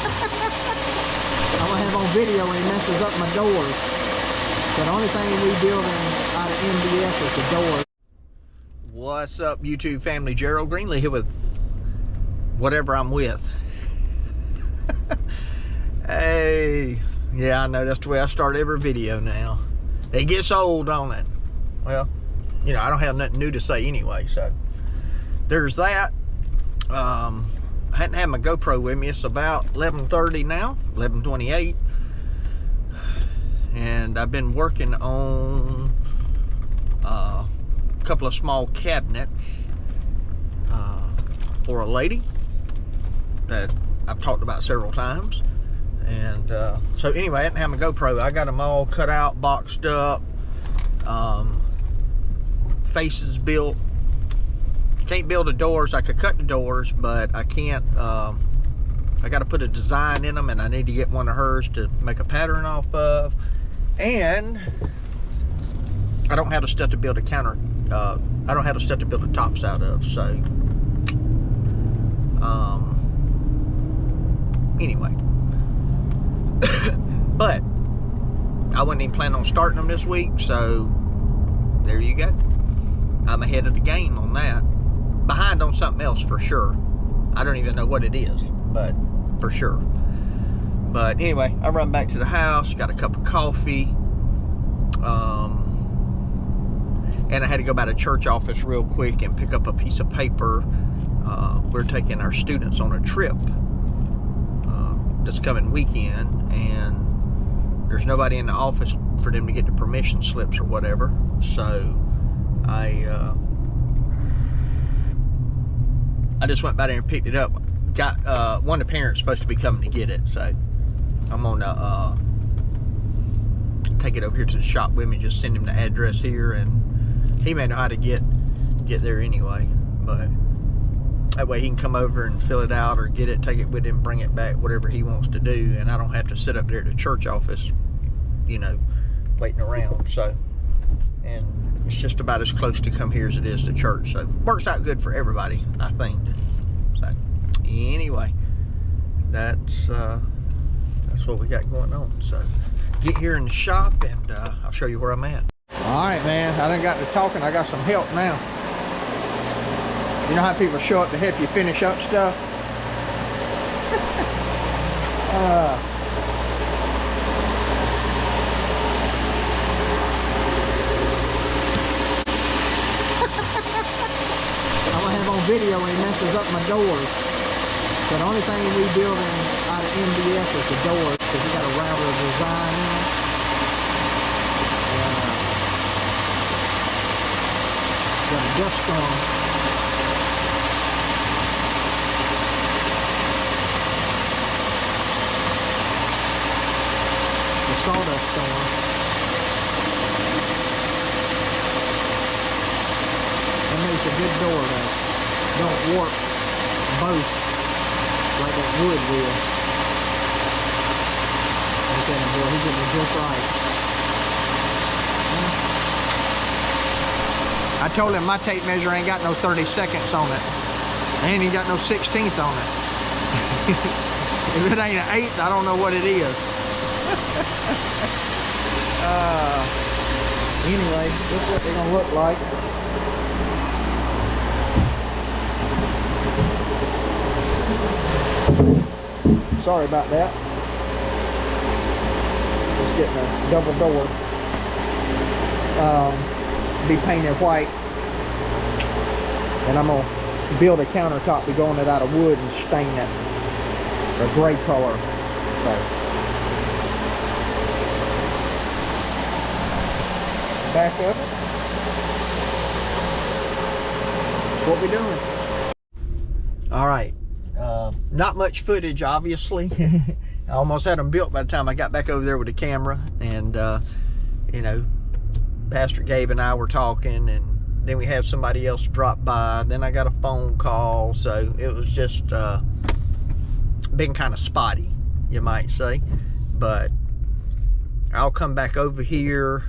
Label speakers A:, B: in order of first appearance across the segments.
A: I'm gonna have on video when he messes up my doors. So the only thing we building out of MDF is the doors. What's up, YouTube family? Gerald Greenlee here with whatever I'm with. Hey, yeah, I know that's the way I start every video now. It gets old, don't it? Well, you know, I don't have nothing new to say anyway, so there's that. I hadn't had my GoPro with me. It's about 11:30 now, 11:28, and I've been working on a couple of small cabinets for a lady that I've talked about several times. And so anyway, I didn't have my GoPro. I got them all cut out, boxed up, faces built. Can't build the doors. I could cut the doors, but I can't. I got to put a design in them, and I need to get one of hers to make a pattern off of. And I don't have the stuff to build a counter. I don't have the stuff to build the tops out of. So anyway. But I wasn't even planning on starting them this week, so there you go. I'm ahead of the game on that. Behind on something else for sure. I don't even know what it is, but for sure. But anyway, I run back to the house, got a cup of coffee, and I had to go by the church office real quick and pick up a piece of paper. We're taking our students on a trip this coming weekend, and there's nobody in the office for them to get the permission slips or whatever. So I just went by there and picked it up. Got one of the parents supposed to be coming to get it, so I'm gonna take it over here to the shop with me. Just send him the address here, and he may know how to get there anyway. But that way he can come over and fill it out or get it, take it with him, bring it back, whatever he wants to do, and I don't have to sit up there at the church office, you know, waiting around. So, and it's just about as close to come here as it is to church, so works out good for everybody, I think. So anyway, that's what we got going on. So get here in the shop, and I'll show you where I'm at. All right, man, I done got to talking. I got some help now. You know how people show up to help you finish up stuff? I'm gonna have on video when he messes up my doors. So the only thing we building out of MDF is the doors, because we got a router design in them. Got a dust storm. Sawdust storm. That makes a good door though. Don't warp both like that wood will. Look at him, boy, he's getting it just right. I told him my tape measure ain't got no 30 seconds on it. And ain't got no 16th on it. If it ain't an 8th, I don't know what it is. Anyway, this is what they're gonna look like. Sorry about that. Just getting a double door. Be painted white, and I'm gonna build a countertop to go on it out of wood and stain it a gray color. So. Back up. What we doing? All right. Not much footage, obviously. I almost had them built by the time I got back over there with the camera, and you know, Pastor Gabe and I were talking, and then we had somebody else drop by. Then I got a phone call, so it was just been kind of spotty, you might say. But I'll come back over here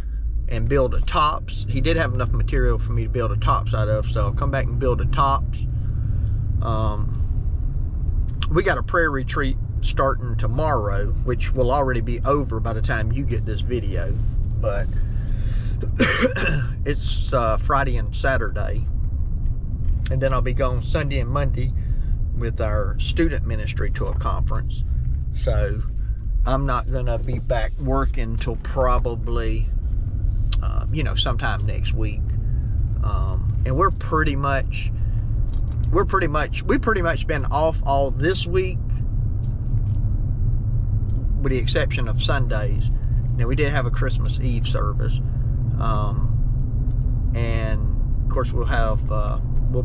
A: and build the tops. He did have enough material for me to build the tops out of, so I'll come back and build the tops. We got a prayer retreat starting tomorrow, which will already be over by the time you get this video, but it's Friday and Saturday, and then I'll be gone Sunday and Monday with our student ministry to a conference. So I'm not gonna be back working till probably sometime next week. And we pretty much been off all this week, with the exception of Sundays. Now, we did have a Christmas Eve service, and of course we'll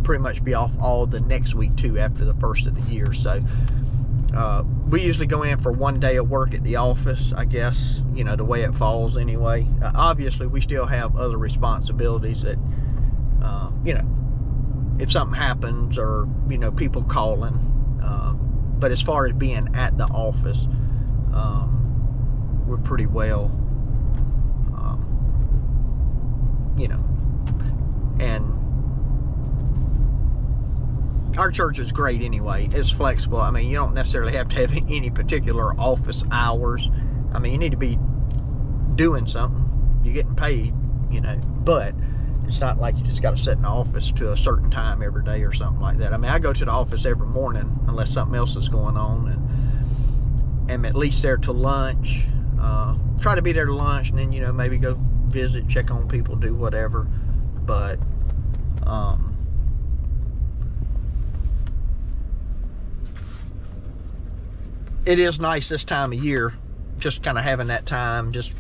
A: pretty much be off all the next week too, after the first of the year. So we usually go in for one day of work at the office, I guess, the way it falls anyway. Obviously, we still have other responsibilities that, if something happens, or, people calling. But as far as being at the office, we're pretty well, and our church is great anyway. It's flexible. I mean, you don't necessarily have to have any particular office hours. I mean, you need to be doing something. You're getting paid, but it's not like you just got to sit in the office to a certain time every day or something like that. I mean, I go to the office every morning unless something else is going on, and am at least there till lunch. Try to be there to lunch, and then, maybe go visit, check on people, do whatever. But, it is nice this time of year, just kind of having that time, just,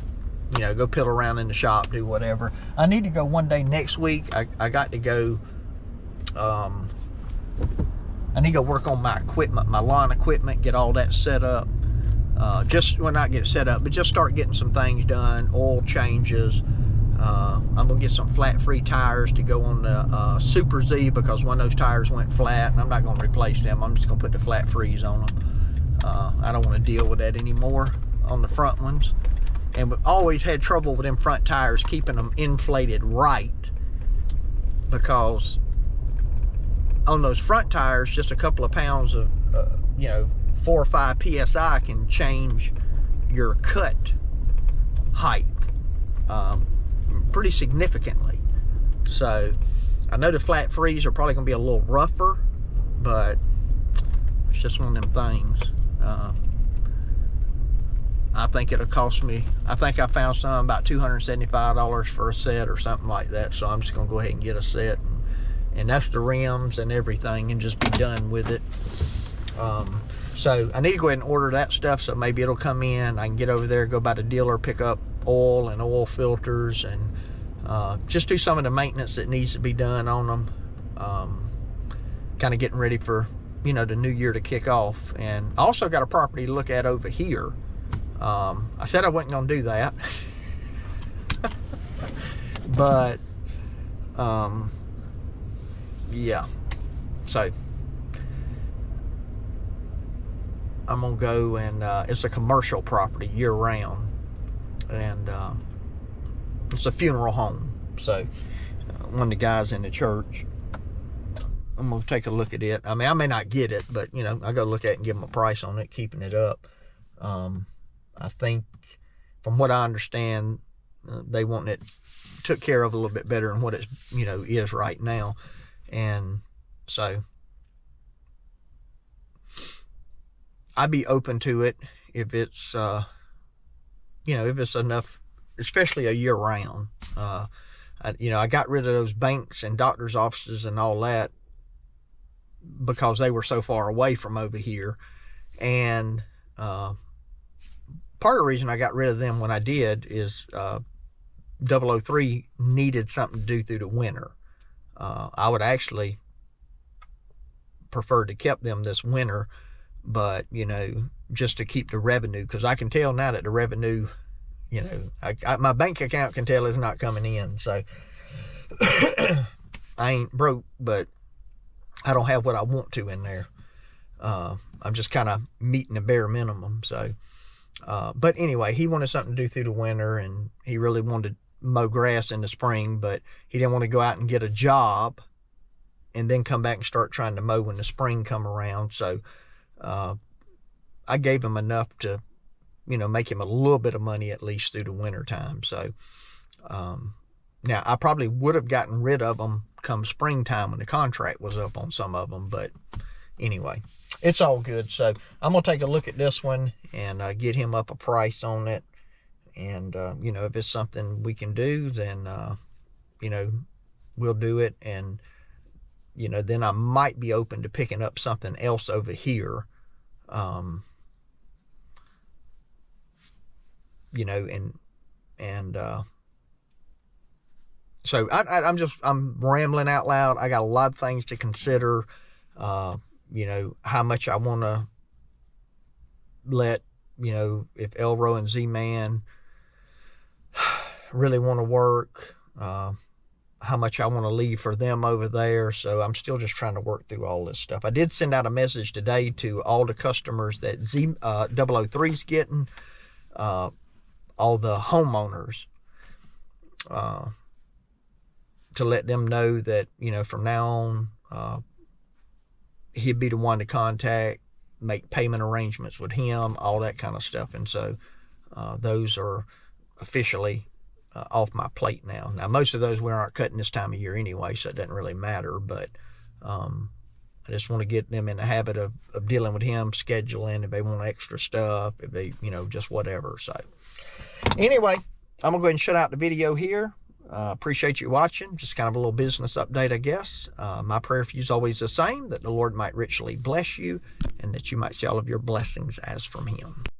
A: go piddle around in the shop, do whatever. I need to go one day next week. I got to go, I need to go work on my equipment, my lawn equipment, get all that set up. Not get it set up, but just start getting some things done, oil changes. I'm going to get some flat-free tires to go on the Super Z, because one of those tires went flat, and I'm not going to replace them. I'm just going to put the flat-frees on them. I don't want to deal with that anymore on the front ones. And we've always had trouble with them front tires, keeping them inflated right, because on those front tires, just a couple of pounds of, 4 or 5 PSI can change your cut height pretty significantly. So I know the flat frees are probably going to be a little rougher, but it's just one of them things. I think it'll cost me, I think I found some about $275 for a set or something like that. So I'm just going to go ahead and get a set, and that's the rims and everything, and just be done with it. So I need to go ahead and order that stuff, so maybe it'll come in. I can get over there, go by the dealer, pick up oil and oil filters, and just do some of the maintenance that needs to be done on them. Kind of getting ready for, the new year to kick off. And I also got a property to look at over here. I said I wasn't going to do that. But, yeah. So I'm going to go, and it's a commercial property year-round. And it's a funeral home. So one of the guys in the church, I'm going to take a look at it. I mean, I may not get it, but, I go look at it and give them a price on it, keeping it up. I think, from what I understand, they want it took care of a little bit better than what it, is right now. And so I'd be open to it if it's, if it's enough, especially a year round. I got rid of those banks and doctor's offices and all that because they were so far away from over here. And part of the reason I got rid of them when I did is 003 needed something to do through the winter. I would actually prefer to keep them this winter, but, just to keep the revenue, because I can tell now that the revenue, my bank account can tell it's not coming in. So I ain't broke, but I don't have what I want to in there. I'm just kind of meeting the bare minimum. So, but anyway, he wanted something to do through the winter, and he really wanted to mow grass in the spring, but he didn't want to go out and get a job and then come back and start trying to mow when the spring come around. So, I gave him enough to, you know, make him a little bit of money at least through the winter time. So now I probably would have gotten rid of them come springtime when the contract was up on some of them, but anyway, it's all good. So I'm gonna take a look at this one and get him up a price on it. And you know, if it's something we can do, then you know, we'll do it. And you know, then I might be open to picking up something else over here. You know, and so I'm rambling out loud. I got a lot of things to consider. You know, how much I want to let, you know, if Elro and Z-Man really want to work, how much I want to leave for them over there. So I'm still just trying to work through all this stuff. I did send out a message today to all the customers that 003's getting, all the homeowners, to let them know that, you know, from now on, he'd be the one to contact, make payment arrangements with him, all that kind of stuff. And so those are officially off my plate now. Now, most of those we aren't cutting this time of year anyway, so it doesn't really matter. But I just want to get them in the habit of dealing with him, scheduling, if they want extra stuff, if they, you know, just whatever. So anyway, I'm going to go ahead and shut out the video here. Appreciate you watching. Just kind of a little business update, I guess. My prayer for you is always the same, that the Lord might richly bless you and that you might see all of your blessings as from him.